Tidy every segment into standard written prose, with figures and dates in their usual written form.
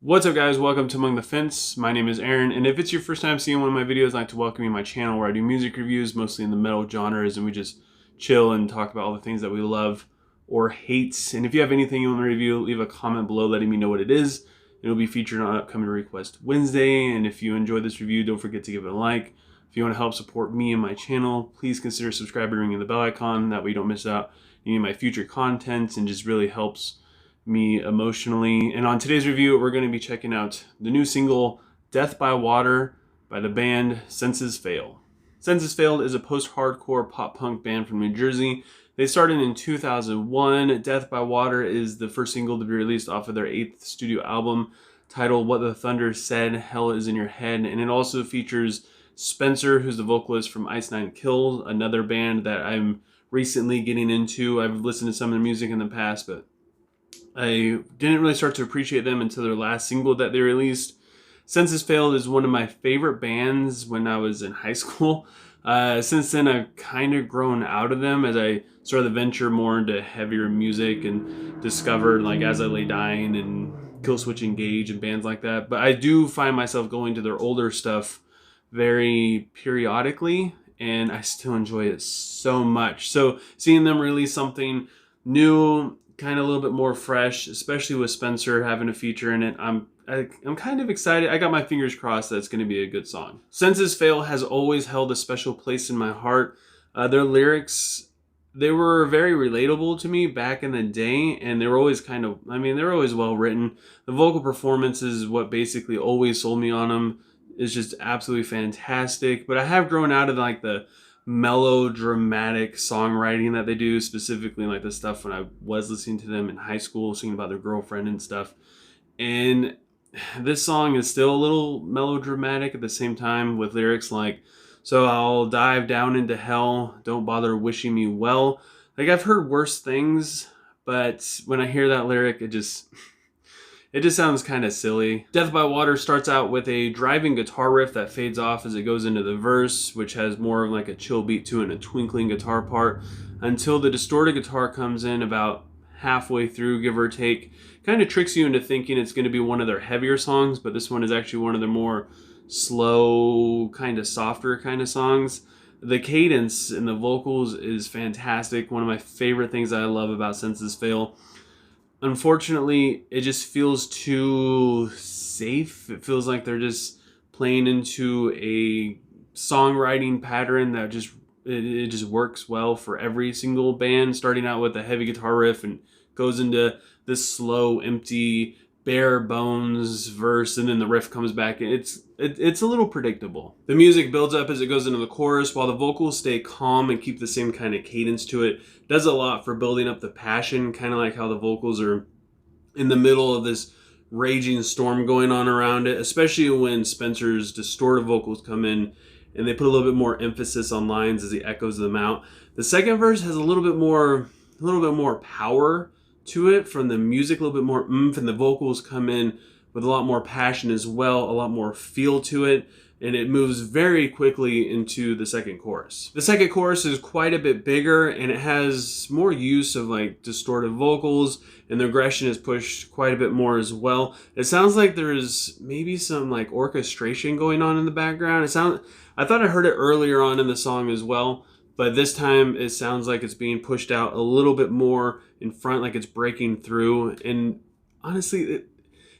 What's up, guys? Welcome to Among the Fence. My name is Aaron, and if it's your first time seeing one of my videos, I'd like to welcome you to my channel where I do music reviews, mostly in the metal genres, and we just chill and talk about all the things that we love or hate. And if you have anything you want to review, leave a comment below letting me know what it is. It'll be featured on upcoming Request Wednesday, and if you enjoyed this review, don't forget to give it a like. If you want to help support me and my channel, please consider subscribing and ringing the bell icon. That way you don't miss out any of my future content, and just really helps me emotionally. And on today's review, we're going to be checking out the new single Death by Water by the band Senses Fail. Senses Failed is a post-hardcore pop-punk band from New Jersey. They started in 2001. Death by Water is the first single to be released off of their 8th studio album titled What the Thunder Said, Hell Is in Your Head. And it also features Spencer, who's the vocalist from Ice Nine Kills, another band that I'm recently getting into. I've listened to some of their music in the past, but I didn't really start to appreciate them until their last single that they released. Senses Failed is one of my favorite bands when I was in high school. Since then, I've kind of grown out of them as I started to venture more into heavier music and discovered, like, As I Lay Dying and Killswitch Engage and bands like that. But I do find myself going to their older stuff very periodically, and I still enjoy it so much. So seeing them release something new, kind of a little bit more fresh, especially with Spencer having a feature in it, I'm kind of excited. I got my fingers crossed that it's going to be a good song. Senses Fail has always held a special place in my heart. Their lyrics, they were very relatable to me back in the day, and they were always they were always well written. The vocal performance is what basically always sold me on them. It's just absolutely fantastic. But I have grown out of like the melodramatic songwriting that they do, specifically like the stuff when I was listening to them in high school, singing about their girlfriend and stuff. And this song is still a little melodramatic at the same time, with lyrics like, "So I'll dive down into hell, don't bother wishing me well." Like, I've heard worse things, but when I hear that lyric, it just sounds kind of silly. Death by Water starts out with a driving guitar riff that fades off as it goes into the verse, which has more of like a chill beat to it and a twinkling guitar part, until the distorted guitar comes in about halfway through, give or take. Kind of tricks you into thinking it's going to be one of their heavier songs, but this one is actually one of their more slow, kind of softer kind of songs. The cadence in the vocals is fantastic. One of my favorite things that I love about Senses Fail. Unfortunately, it just feels too safe. It feels like they're just playing into a songwriting pattern that it just works well for every single band, starting out with a heavy guitar riff and goes into this slow, empty, bare bones verse, and then the riff comes back. It's a little predictable. The music builds up as it goes into the chorus, while the vocals stay calm and keep the same kind of cadence to it. Does a lot for building up the passion, kind of like how the vocals are in the middle of this raging storm going on around it, especially when Spencer's distorted vocals come in and they put a little bit more emphasis on lines as he echoes them out. The second verse has a little bit more power to it from the music, a little bit more oomph, and the vocals come in with a lot more passion as well, a lot more feel to it, and it moves very quickly into the second chorus. The second chorus is quite a bit bigger, and it has more use of like distorted vocals, and the aggression is pushed quite a bit more as well. It sounds like there's maybe some like orchestration going on in the background. I thought I heard it earlier on in the song as well, but this time it sounds like it's being pushed out a little bit more in front, like it's breaking through. And honestly,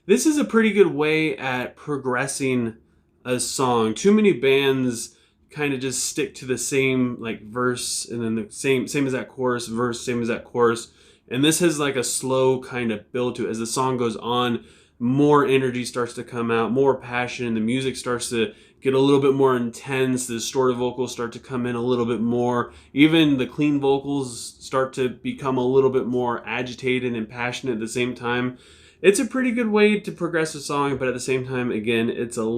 this is a pretty good way at progressing a song. Too many bands kind of just stick to the same like verse and then the same as that chorus, verse, same as that chorus. And this has like a slow kind of build to it. As the song goes on, more energy starts to come out, more passion, the music starts to get a little bit more intense, the distorted vocals start to come in a little bit more, even the clean vocals start to become a little bit more agitated and passionate at the same time. It's a pretty good way to progress a song, but at the same time, again, it's still a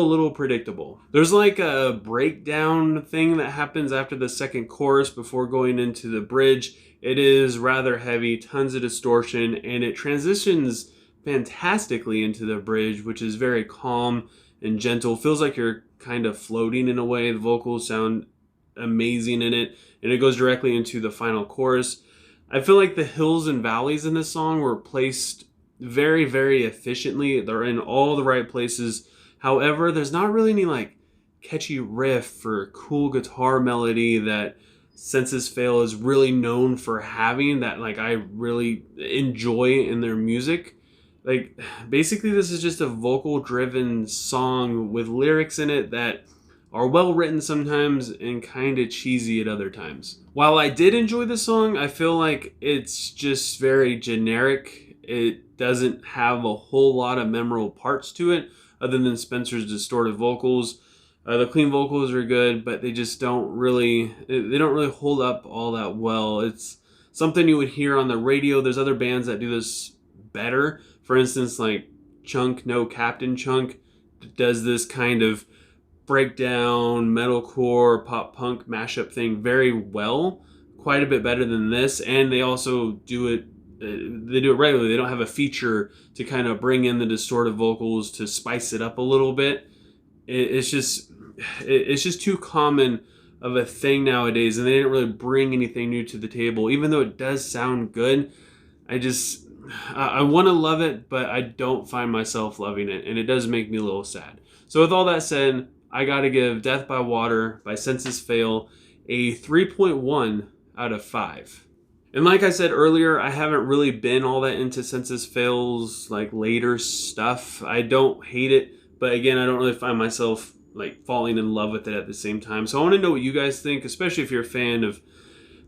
little predictable. There's like a breakdown thing that happens after the second chorus before going into the bridge. It is rather heavy, tons of distortion, and it transitions fantastically into the bridge, which is very calm and gentle. Feels like you're kind of floating in a way. The vocals sound amazing in it, and it goes directly into the final chorus. I feel like the hills and valleys in this song were placed very, very efficiently. They're in all the right places. However, there's not really any like catchy riff or cool guitar melody that Senses Fail is really known for having, that like I really enjoy in their music. Like basically this is just a vocal driven song with lyrics in it that are well written sometimes and kind of cheesy at other times. While I did enjoy the song, I feel like it's just very generic. It doesn't have a whole lot of memorable parts to it other than Spencer's distorted vocals. The clean vocals are good, but they just don't really hold up all that well. It's something you would hear on the radio. There's other bands that do this better. For instance, like Chunk, No Captain Chunk does this kind of breakdown, metalcore, pop punk mashup thing very well, quite a bit better than this. And they also do it, they do it regularly. They don't have a feature to kind of bring in the distorted vocals to spice it up a little bit. It's just too common of a thing nowadays, and they didn't really bring anything new to the table. Even though it does sound good, I want to love it, but I don't find myself loving it, and it does make me a little sad. So with all that said, I gotta give Death by Water by Senses Fail a 3.1 out of 5. And like I said earlier, I haven't really been all that into Senses Fail's like later stuff. I don't hate it, but again, I don't really find myself like falling in love with it at the same time. So I want to know what you guys think, especially if you're a fan of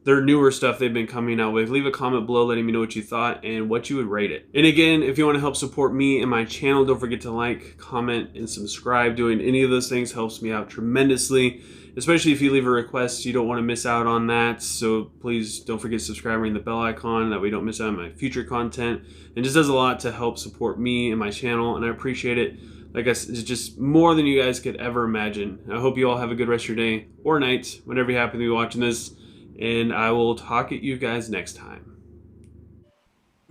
their newer stuff they've been coming out with. Leave a comment below letting me know what you thought and what you would rate it. And again, if you want to help support me and my channel, don't forget to like, comment, and subscribe. Doing any of those things helps me out tremendously, especially if you leave a request. You don't want to miss out on that. So please don't forget to subscribe and ring the bell icon. That way you don't miss out on my future content. It just does a lot to help support me and my channel, and I appreciate it. Like I said, it's just more than you guys could ever imagine. I hope you all have a good rest of your day or night, whenever you happen to be watching this. And I will talk at you guys next time.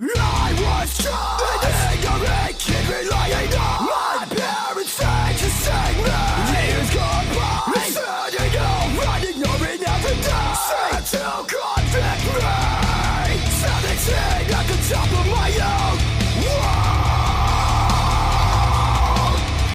I was trying